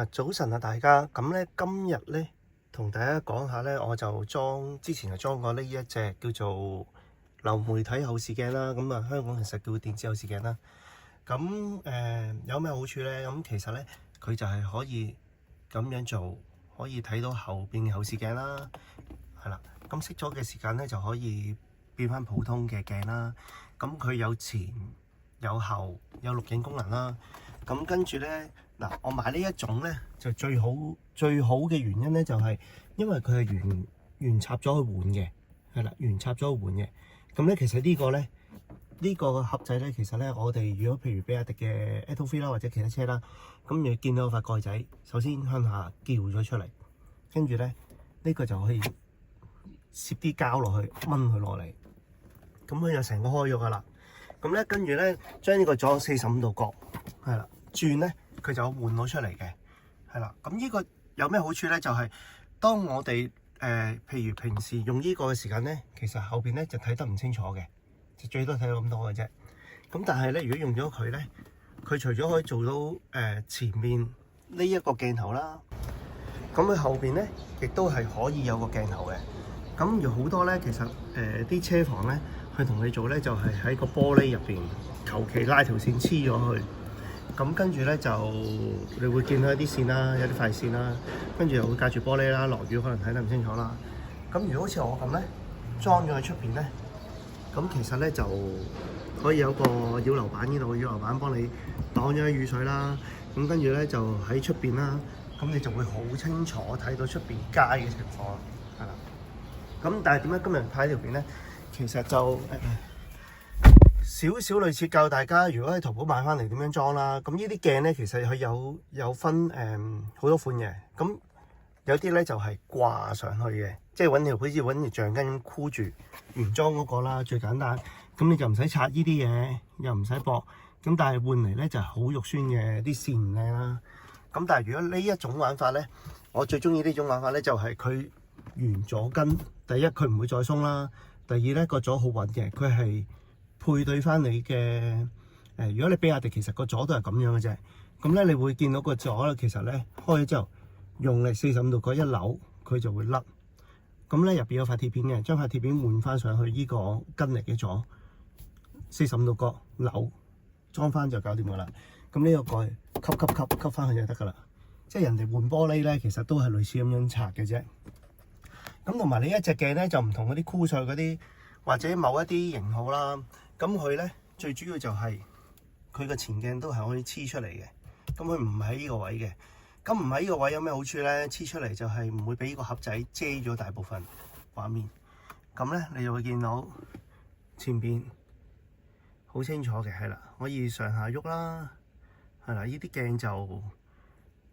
早晨啊，大家咁咧，今日咧同大家講下咧，我就之前就裝過呢一隻叫做流媒體後視鏡啦。咁啊，香港其實叫電子後視鏡啦。咁有咩好處咧？咁其實咧，佢就係可以咁樣做，可以睇到後邊嘅後視鏡啦。係啦，咁熄咗嘅時間咧就可以變翻普通嘅鏡啦。咁佢有前有後有錄影功能啦。咁跟住咧。我買呢一種咧就最好嘅原因咧就係因為佢係原插咗去換嘅，係啦，原插咗去換嘅。咁咧其實呢個咧呢個盒仔咧，其實咧我哋如果譬如比亞迪嘅 Atto3啦或者其他車啦，咁你見到塊蓋仔，首先向下撬咗出嚟，跟住咧呢個就可以攝啲膠落去掹佢落嚟，咁佢就成個開咗噶啦。咁咧跟住咧將呢個左45度角係啦轉咧。佢就換到出嚟嘅，係啦。咁呢個有咩好處咧？就係當我哋譬如平時用呢個嘅時間咧，其實後邊咧就睇得唔清楚嘅，就最多睇到咁多嘅啫。咁但係咧，如果用咗佢咧，佢除咗可以做到前面呢一個鏡頭啦，咁佢後邊咧亦都係可以有個鏡頭嘅。咁有好多咧，其實啲車房咧，佢同你做咧就係喺個玻璃入邊求其拉條線黐咗去。咁跟住咧就你會見到一啲線啦，有啲快線啦，跟住又會隔住玻璃啦，落雨可能睇得唔清楚啦。咁如果好似我咁咧，裝咗喺出邊咧，咁其實咧就可以有個擾流板，呢度嘅擾流板幫你擋咗啲雨水啦。咁跟住咧就喺出邊啦，咁你就會好清楚睇到出邊街嘅情況，係啦。咁但係點解今日拍條片咧？其實就少少類似教大家，如果喺淘寶買翻嚟點樣裝啦。咁呢啲鏡咧，其實佢有分好多款嘅。咁有啲咧就係掛上去嘅，即係好似揾條橡筋箍住原裝嗰個啦，最簡單。咁你就唔使拆呢啲嘢，又唔使駁。咁但係換嚟咧就係好肉酸嘅，啲線唔靚啦。咁但係如果呢一種玩法咧，我最中意呢種玩法咧，就係佢原左跟。第一佢唔會再鬆啦，第二咧個左好穩嘅，佢係配對翻你嘅如果你比亞迪其實個左都係咁樣嘅啫，咁咧你會見到個左咧其實咧開咗之後用力45度角一扭佢就會甩，咁咧入邊有塊鐵片嘅，將塊鐵片換翻上去呢個跟力嘅左45度角扭裝翻就搞掂噶啦。咁呢個蓋吸翻去就得噶啦。即係人哋換玻璃咧，其實都係類似咁樣拆嘅啫。咁同埋呢一隻鏡咧就唔同嗰啲酷賽嗰啲或者某一啲型號啦。咁佢咧最主要就係佢個前鏡都係可以黐出嚟嘅，咁佢唔喺呢個位嘅。咁唔喺呢個位有咩好處咧？黐出嚟就係唔會俾呢個盒仔遮咗大部分畫面。咁咧你就會見到前邊好清楚嘅，係啦，可以上下喐啦，係啦，呢啲鏡就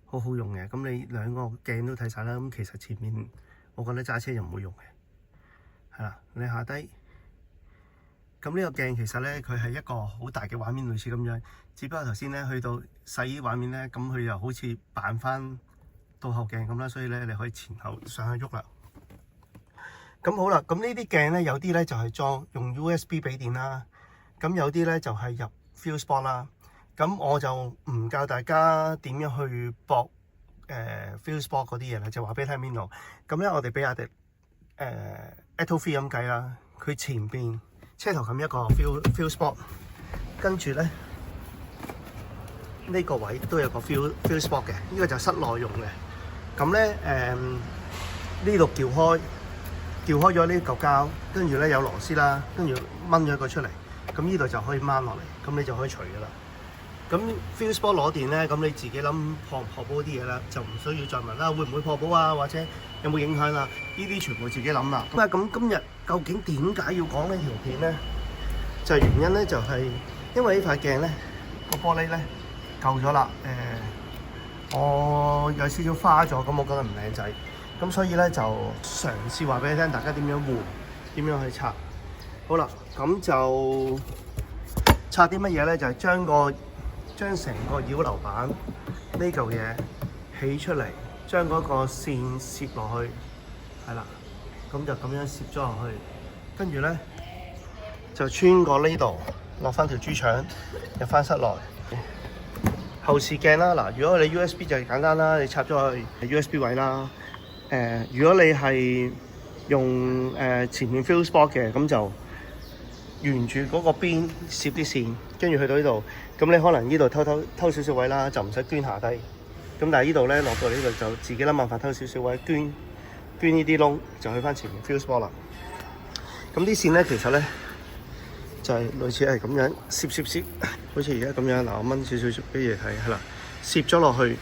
好好用嘅。咁你兩個鏡都睇晒啦。咁其實前面我覺得揸車就唔會用嘅，係啦，你下低。咁呢個鏡其實咧，佢係一個好大嘅畫面，類似咁樣。只不過頭先咧去到細啲畫面咧，咁佢又好似扮翻倒後鏡咁啦，所以咧你可以前後上去喐啦。咁好啦，咁呢啲鏡咧有啲咧就係裝用 USB 俾電啦，咁有啲咧就係入 FuseBox 啦。咁我就唔教大家點樣去駁FuseBox 嗰啲嘢啦，就話俾你聽邊度。咁咧我哋比亞迪Atto3咁計啦，佢前邊車頭冚一個 FuseBox， 跟住咧呢個位都有個 FuseBox 嘅，呢個就室內用嘅。咁咧呢度撬開咗呢嚿膠，跟住咧有螺絲啦，跟住掹咗一個出嚟，咁呢度就可以掹落嚟，咁你就可以除噶啦。咁 FuseBox 攞電咧，咁你自己諗破唔破保啲嘢啦，就唔需要再問啦，會唔會破保啊，或者有冇影響啊？呢啲全部自己諗啦。咁今日究竟點解要講呢條片咧？就係原因咧，就係因為呢塊鏡咧個玻璃咧舊咗啦，我有少少花咗，咁我覺得唔靚仔，咁所以咧就嘗試話俾你聽，大家點樣換，點樣去拆。好啦，咁就拆啲乜嘢咧？就係將成個擾流板呢嚿嘢起出嚟，將嗰個線攝落去，係啦，咁就咁樣攝咗落去，跟住咧就穿過呢度，落翻條豬腸入翻室內。後視鏡啦，嗱，如果你 USB 就簡單啦，你插咗去 USB 位啦。如果你係用前面 fuse box 嘅，咁就沿住嗰個邊攝啲線，跟住去到呢度，咁你可能呢度偷少少位啦，就唔使捐下低。咁但係呢度咧落到呢度就自己諗辦法偷少少位，捐呢啲窿就去翻前面 fuse box 啦。咁啲線咧其實咧就係類似係咁樣攝，好似而家咁樣。嗱，我掹少少俾你睇，係啦，攝咗落去。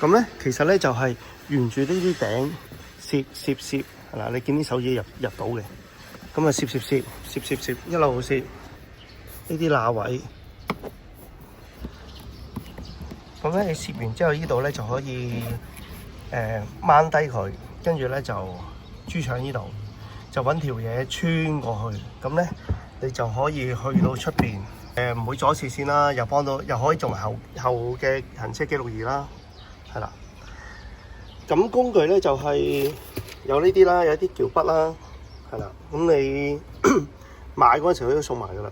咁咧其實咧就係沿住呢啲頂攝，係啦，你見啲手指入到嘅。咁啊攝，一路攝呢啲罅位。咁咧你攝完之後，呢度咧就可以掹低佢，跟住咧就豬腸呢度就揾條嘢穿過去。咁咧你就可以去到出邊，唔會阻視線啦，又可以做埋後嘅行車記錄儀啦，係啦。咁工具咧就係有呢啲啦，有啲撬筆啦，係啦。咁你買嗰陣時佢都送埋噶啦。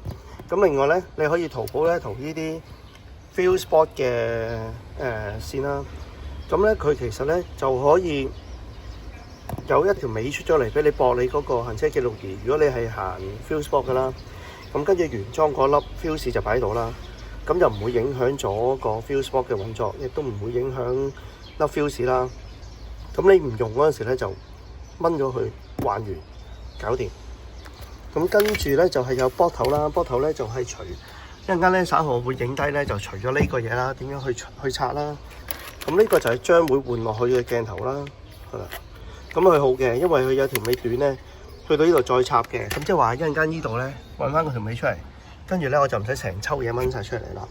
咁另外咧，你可以淘寶咧淘呢啲 fuse box 嘅線啦。咁咧佢其實咧就可以有一條尾出咗嚟俾你駁你嗰個行車記錄儀。如果你係行 fuse box 噶啦，咁跟住原裝嗰粒 fuse 就擺喺度啦。咁就唔會影響咗個 fuse box 嘅運作，亦都唔會影響粒 fuse 啦。咁你唔用嗰陣時咧，就掹咗佢，還完，搞掂。咁跟住咧就係有波頭啦，波頭咧就係除一陣間咧稍後會影低咧，就除咗呢個嘢啦，點樣去拆啦。咁呢個就係將會換落去嘅鏡頭啦，係啦。咁佢好嘅，因為佢有條尾短咧，去到呢度再插嘅。咁即係話一陣間呢度咧揾翻個條尾出嚟，跟住咧我就唔使成抽嘢掹晒出嚟啦。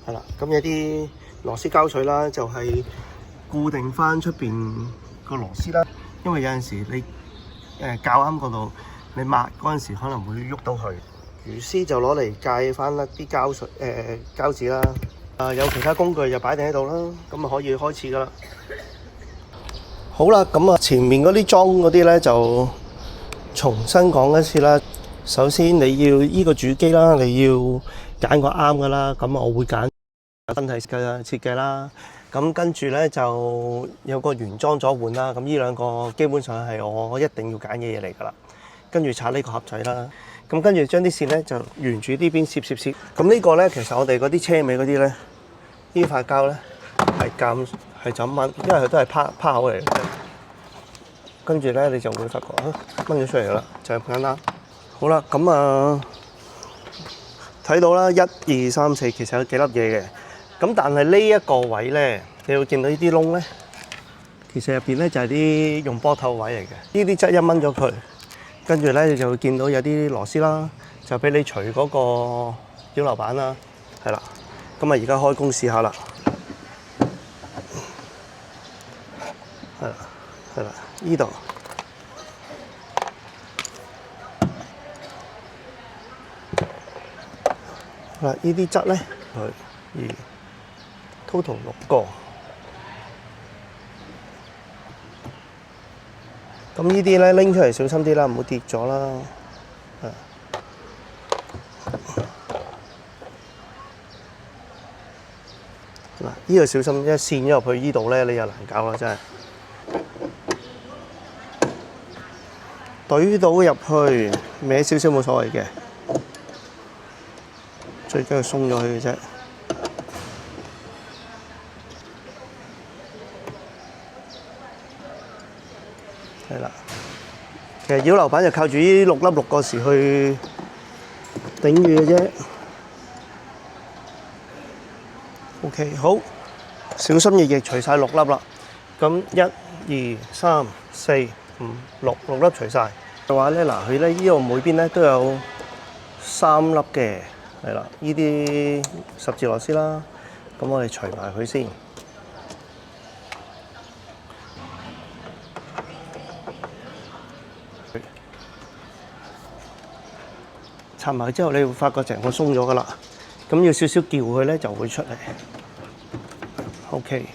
係啦，咁有啲螺絲膠水啦，就係固定翻出邊個螺絲啦，因為有陣時你較啱嗰度，你抹嗰陣時可能會喐到佢。魚絲就攞嚟界翻一啲膠紙啦。有其他工具就擺定喺度啦，咁啊可以開始噶啦。好啦，咁啊前面嗰啲裝嗰啲咧就重新講一次啦。首先你要依個主機啦，你要揀個啱噶啦，咁我會揀分體嘅設計啦。咁跟住咧就有個原裝咗換啦，咁呢兩個基本上係我一定要揀嘅嘢嚟㗎啦。跟住拆呢個盒仔啦，咁跟住將啲線咧就沿住呢邊攝。咁呢個咧其實我哋嗰啲車尾嗰啲咧，呢塊膠咧係就咁掹，因為佢都係趴口嚟嘅。跟住咧你就會發覺掹咗出嚟㗎啦，就係咁簡單。好啦，咁啊睇到啦，1、2、3、4其實有幾粒嘢嘅。咁但係呢一個位咧，你會見到呢啲窿咧，其實入邊咧就係啲用波頭位嚟嘅。呢啲質一掹咗佢，跟住咧你就會見到有啲螺絲啦，就俾你除嗰個擾流板啦，係啦。咁啊而家開工試下啦，係啦，呢度嗱，呢啲質咧total 6個。咁呢啲咧拎出嚟小心啲啦，唔好跌咗啦。嗱，呢個小心，一線咗入去呢度咧，你又難搞啦，真係。懟到入去，歪少少冇所謂嘅，最緊要鬆咗佢嘅啫。係啦，其實擾流板就靠住呢6粒6個時去頂住嘅啫。OK， 好，小心翼翼除晒6粒啦。咁1、2、3、4、5、6粒除晒。嘅話咧，嗱佢咧呢度每邊咧都有3粒嘅，係啦，呢啲十字螺絲啦。咁我哋除埋佢先。插埋之後，你會發覺成個鬆咗噶啦。咁要少少撬佢咧，就會出嚟。OK，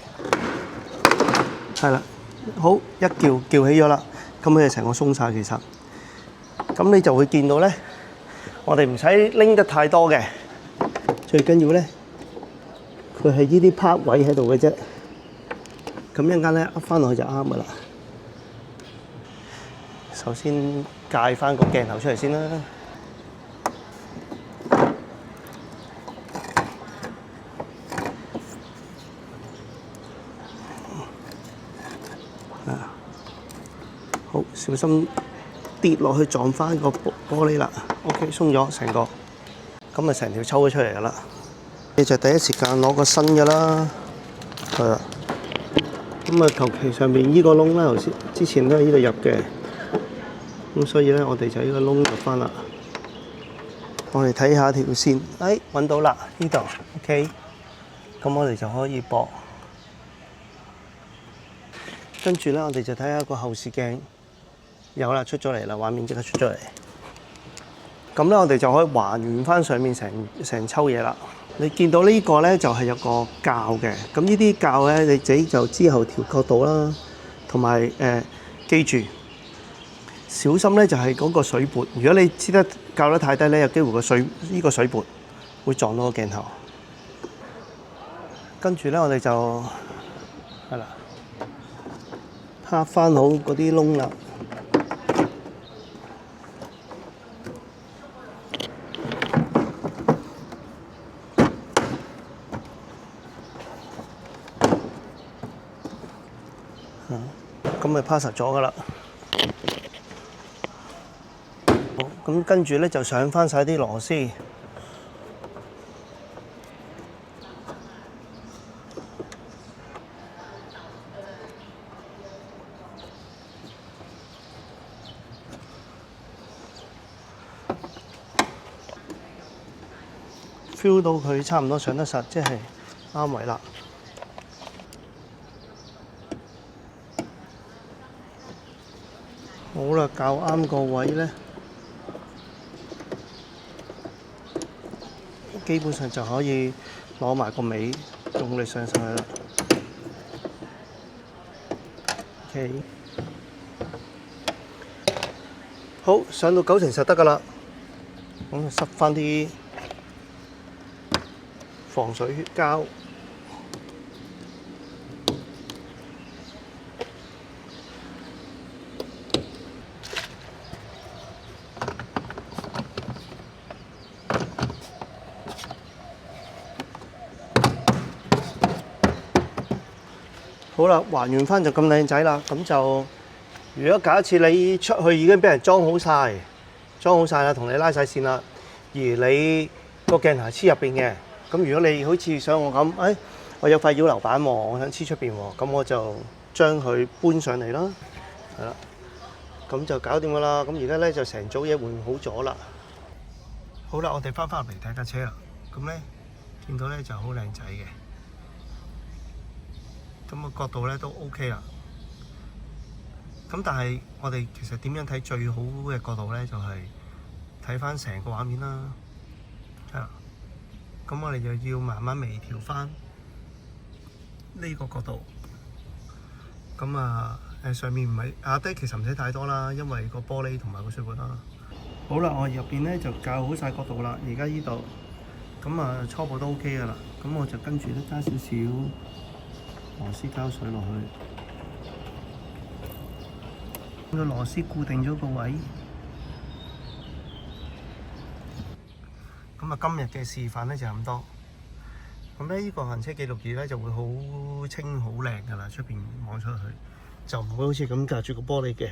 係啦，好，一撬起咗啦，咁佢就成個鬆晒其實。咁你就會見到咧，我哋唔使拎得太多嘅，最緊要咧，佢係呢啲 part 位喺度嘅啫。咁一陣間咧噏翻落去就啱噶啦。首先界翻個鏡頭出嚟先啦。好，小心跌落去撞翻個玻璃啦。OK， 鬆咗成個，咁咪成條抽咗出嚟噶啦。你就第一時間攞個新嘅啦，係啦。咁啊，求其上面依個窿啦，頭先之前都係呢度入嘅，咁所以咧我哋就呢個窿入翻啦。我哋睇下條線，揾到啦，呢度 OK。咁我哋就可以駁。跟住咧，我哋就睇下個後視鏡。有啦，出咗嚟啦，畫面即刻出咗嚟。咁咧，我哋就可以還原翻上面成抽嘢啦。你見到呢個咧，就係有個鉸嘅。咁呢啲鉸咧，你自己就之後調角度啦，同埋記住小心咧，就係嗰個水撥。如果你黐得鉸得太低咧，有機會呢個水撥會撞到個鏡頭。跟住咧，我哋就係啦，拍翻好嗰啲窿啦。咁咪趴實咗噶啦。好，咁跟住咧就上翻晒啲螺絲。feel 到佢差唔多上得實，即係啱位啦。好啦，校啱個位咧，基本上就可以攞埋個尾用力上去啦。OK， 好，上到90%就得噶啦。咁就塞翻啲防水膠。好啦，還原翻就咁靚仔啦。咁就如果假設你出去已經俾人裝好晒啦，同你拉晒線啦，而你個鏡頭係黐入邊嘅，咁如果你好似想我咁，我有塊擾流板喎，我想黐出邊喎，咁我就將佢搬上嚟啦，係啦，咁就搞掂噶啦。咁而家咧就成組嘢換好咗啦。好啦，我哋翻入嚟睇架車啦。咁咧見到咧就好靚仔嘅。咁個角度咧都 OK 啦。咁但係我哋其實點樣睇最好嘅角度咧？就係睇翻成個畫面啦。係啦。咁我哋就要慢慢微調翻呢個角度。咁啊上面唔係壓低，其實唔使太多啦，因為個玻璃同埋個水管啦。好啦，我入邊咧就校好晒角度啦。而家呢度咁啊初步都 OK 噶啦。咁我就跟住咧加少少螺絲膠水落去，個螺絲固定咗個位。咁啊，今日嘅示範咧就係咁多。咁咧，呢個行車記錄儀咧就會好清好靚噶啦，出邊望出去就唔會好似咁隔住個玻璃嘅。